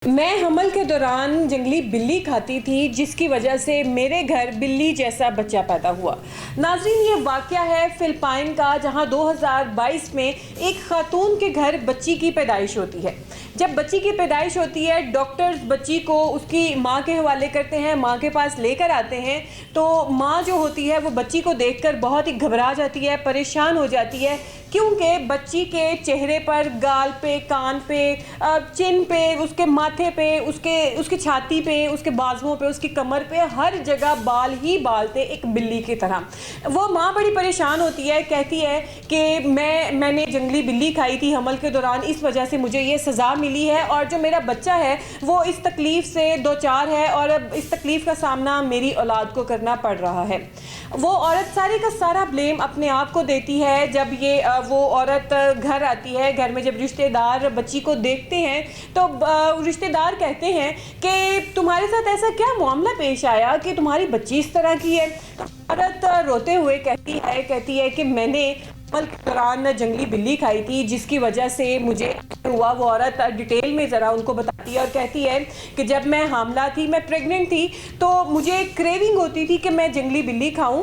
میں حمل کے دوران جنگلی بلی کھاتی تھی جس کی وجہ سے میرے گھر بلی جیسا بچہ پیدا ہوا۔ ناظرین، یہ واقعہ ہے فلپائن کا، جہاں 2022 میں ایک خاتون کے گھر بچی کی پیدائش ہوتی ہے۔ جب بچی کی پیدائش ہوتی ہے، ڈاکٹرز بچی کو اس کی ماں کے حوالے کرتے ہیں، ماں کے پاس لے کر آتے ہیں، تو ماں جو ہوتی ہے وہ بچی کو دیکھ کر بہت ہی گھبرا جاتی ہے، پریشان ہو جاتی ہے، کیونکہ بچی کے چہرے پر، گال پہ، کان پہ، چن پہ، اس کے ماتھے پہ، اس کی چھاتی پہ، اس کے بازوؤں پہ، اس کی کمر پہ، ہر جگہ بال ہی بال تھے، ایک بلی کی طرح۔ وہ ماں بڑی پریشان ہوتی ہے، کہتی ہے کہ میں نے جنگلی بلی کھائی تھی حمل کے دوران، اس وجہ سے مجھے یہ سزا ملی ہے، اور جو میرا بچہ ہے وہ اس تکلیف سے دوچار ہے، اور اب اس تکلیف کا سامنا میری اولاد کو کرنا پڑ رہا ہے۔ وہ عورت سارے کا سارا بلیم اپنے آپ کو دیتی ہے۔ جب وہ عورت گھر آتی ہے، گھر میں جب رشتہ دار بچی کو دیکھتے ہیں تو رشتہ دار کہتے ہیں کہ تمہارے ساتھ ایسا کیا معاملہ پیش آیا کہ تمہاری بچی اس طرح کی ہے؟ عورت روتے ہوئے کہتی ہے کہ میں نے حمل کے دوران جنگلی بلی کھائی تھی جس کی وجہ سے مجھے ہوا۔ وہ عورت ڈیٹیل میں ذرا ان کو بتاتی ہے اور کہتی ہے کہ جب میں حاملہ تھی، میں پریگننٹ تھی، تو مجھے کریونگ ہوتی تھی کہ میں جنگلی بلی کھاؤں،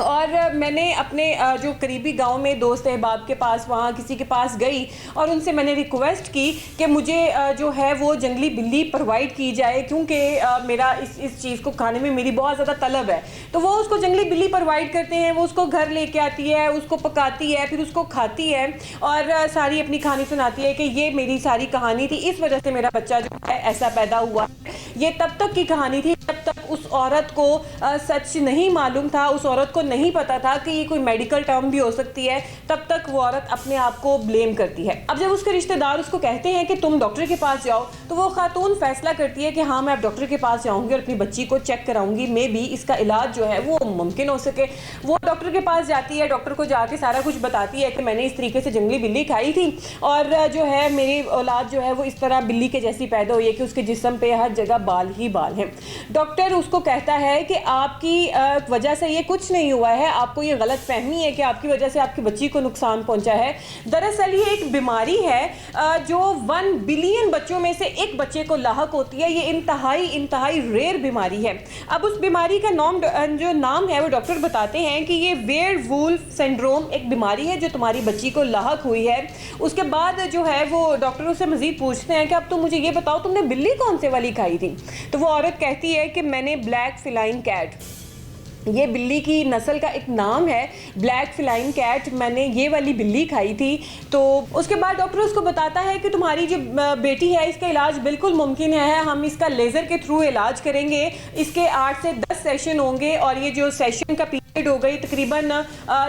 اور میں نے اپنے جو قریبی گاؤں میں دوست احباب کے پاس، وہاں کسی کے پاس گئی اور ان سے میں نے ریکویسٹ کی کہ مجھے جو ہے وہ جنگلی بلی پرووائڈ کی جائے، کیونکہ میرا اس چیز کو کھانے میں میری بہت زیادہ طلب ہے۔ تو وہ اس کو جنگلی بلی پرووائڈ کرتے ہیں، وہ اس کو گھر لے کے آتی ہے، اس کو پکاتی ہے، پھر اس کو کھاتی ہے، اور ساری اپنی کہانی سناتی ہے کہ یہ میری ساری کہانی تھی، اس وجہ سے میرا بچہ جو ہے ایسا پیدا ہوا۔ یہ تب تک کی کہانی تھی جب تک اس عورت کو سچ نہیں معلوم تھا، اس عورت کو نہیں پتا تھا کہ یہ کوئی میڈیکل ٹرم بھی ہو سکتی ہے، تب تک وہ عورت اپنے آپ کو بلیم کرتی ہے۔ اب جب اس کے رشتہ دار اس کو کہتے ہیں کہ تم ڈاکٹر کے پاس جاؤ، تو وہ خاتون فیصلہ کرتی ہے کہ ہاں، میں اب ڈاکٹر کے پاس جاؤں گی اور اپنی بچی کو چیک کراؤں گی، مے بی اس کا علاج جو ہے وہ ممکن ہو سکے۔ وہ ڈاکٹر کے پاس جاتی ہے، ڈاکٹر کو جا کے سارا کچھ بتاتی ہے کہ میں نے اس طریقے سے جنگلی بلی کھائی تھی، اور جو ہے میری اولاد جو ہے وہ اس طرح بلی کے جیسی پیدا ہوئی ہے کہ اس کے جسم پہ ہر جگہ بال ہی بال ہیں۔ ڈاکٹر اس کو کہتا ہے کہ آپ کی وجہ سے یہ کچھ نہیں ہوا ہے، آپ کو یہ غلط فہمی ہے کہ آپ کی وجہ سے آپ کی بچی کو نقصان پہنچا ہے۔ دراصل یہ ایک بیماری ہے جو 1 بلین بچوں میں سے ایک بچے کو لاحق ہوتی ہے۔ یہ انتہائی ریئر بیماری ہے۔ اب اس بیماری کا جو نام ہے وہ ڈاکٹر بتاتے ہیں کہ یہ ویئر وولف سنڈروم ایک بیماری ہے جو تمہاری بچی کو لاحق ہوئی ہے۔ اس کے بعد جو ہے وہ ڈاکٹروں سے مزید پوچھتے ہیں کہ اب تم مجھے یہ بتاؤ تم نے بلی کون سے والی کھائی تھی؟ تو وہ عورت کہتی ہے کہ میں نے بلیک فلائنگ کیٹ، یہ بلی کی نسل کا ایک نام ہے، بلیک فلائنگ کیٹ، میں نے یہ والی بلی کھائی تھی۔ تو اس کے بعد ڈاکٹر اس کو بتاتا ہے کہ تمہاری جو بیٹی ہے اس کا علاج بالکل ممکن ہے، ہم اس کا لیزر کے تھرو علاج کریں گے، اس کے 8 سے 10 سیشن ہوں گے، اور یہ جو سیشن کا پیریڈ ہو گئی تقریباً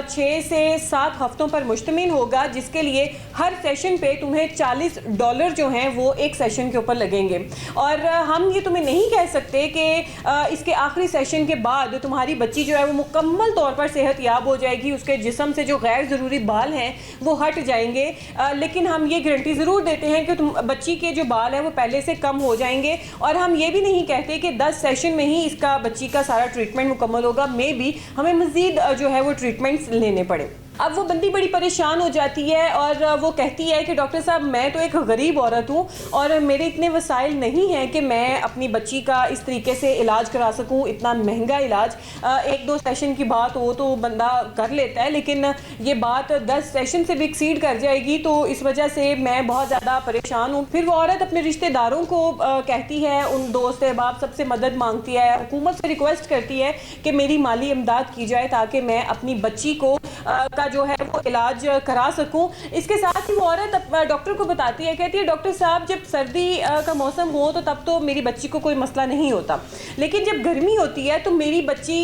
6 سے 7 ہفتوں پر مشتمل ہوگا، جس کے لیے ہر سیشن پہ تمہیں $40 جو ہیں وہ ایک سیشن کے اوپر لگیں گے، اور ہم یہ تمہیں نہیں کہہ سکتے کہ اس کے آخری سیشن کے بعد تمہاری بچی جو ہے وہ مکمل طور پر صحت یاب ہو جائے گی، اس کے جسم سے جو غیر ضروری بال ہیں وہ ہٹ جائیں گے، لیکن ہم یہ گارنٹی ضرور دیتے ہیں کہ بچی کے جو بال ہیں وہ پہلے سے کم ہو جائیں گے، اور ہم یہ بھی نہیں کہتے کہ 10 سیشن میں ہی اس کا بچی کا سارا ٹریٹمنٹ مکمل ہوگا، مے بی ہمیں مزید جو ہے وہ ٹریٹمنٹس لینے پڑے۔ اب وہ بندی بڑی پریشان ہو جاتی ہے اور وہ کہتی ہے کہ ڈاکٹر صاحب، میں تو ایک غریب عورت ہوں اور میرے اتنے وسائل نہیں ہیں کہ میں اپنی بچی کا اس طریقے سے علاج کرا سکوں، اتنا مہنگا علاج۔ 1-2 سیشن کی بات ہو تو بندہ کر لیتا ہے، لیکن یہ بات 10 سیشن سے بھی ایکسیڈ کر جائے گی، تو اس وجہ سے میں بہت زیادہ پریشان ہوں۔ پھر وہ عورت اپنے رشتہ داروں کو کہتی ہے، ان دوست احباب سب سے مدد مانگتی ہے، حکومت سے ریکویسٹ کرتی ہے کہ میری مالی امداد کی جائے تاکہ میں اپنی بچی کو کا جو ہے وہ علاج کرا سکوں۔ اس کے ساتھ ہی وہ عورت ڈاکٹر کو بتاتی ہے، کہتی ہے ڈاکٹر صاحب، جب سردی کا موسم ہو تو تب تو میری بچی کو کوئی مسئلہ نہیں ہوتا، لیکن جب گرمی ہوتی ہے تو میری بچی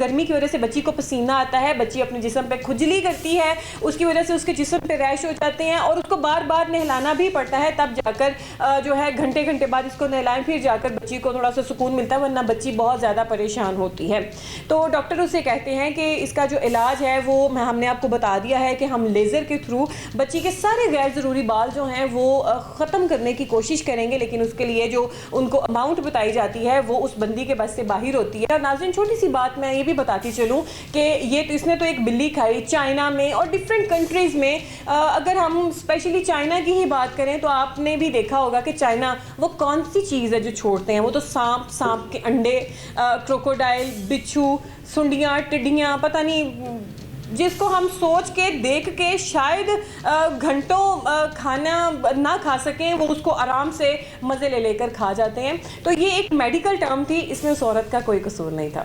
گرمی کی وجہ سے بچی کو پسینہ آتا ہے، بچی اپنے جسم پہ کھجلی کرتی ہے، اس کی وجہ سے اس کے جسم پہ ریش ہو جاتے ہیں، اور اس کو بار بار نہلانا بھی پڑتا ہے، تب جا کر جو ہے گھنٹے بعد اس کو نہلائیں، پھر جا کر بچی کو تھوڑا سا سکون ملتا ہے، ورنہ بچی بہت زیادہ پریشان ہوتی ہے۔ تو ڈاکٹر اسے کہتے ہیں کہ اس کا جو علاج ہے وہ ہیں ہم نے آپ کو بتا دیا ہے کہ ہم لیزر کے تھرو بچی کے سارے غیر ضروری بال جو ہیں وہ ختم کرنے کی کوشش کریں گے، لیکن اس کے لیے جو ان کو اماؤنٹ بتائی جاتی ہے وہ اس بندی کے بس سے باہر ہوتی ہے۔ ناظرین چھوٹی سی بات میں یہ بھی بتاتی چلوں کہ اس نے تو ایک بلی کھائی چائنا میں اور ڈفرینٹ کنٹریز میں۔ اگر ہم اسپیشلی چائنا کی ہی بات کریں تو آپ نے بھی دیکھا ہوگا کہ چائنا وہ کون سی چیز ہے جو چھوڑتے ہیں، وہ تو سانپ کے انڈے، کروکوڈائل، بچھو، سنڈیاں، ٹڈیاں، پتہ نہیں جس کو ہم سوچ کے دیکھ کے شاید گھنٹوں کھانا نہ کھا سکیں، وہ اس کو آرام سے مزے لے کر کھا جاتے ہیں۔ تو یہ ایک میڈیکل ٹرم تھی، اس میں اس عورت کا کوئی قصور نہیں تھا۔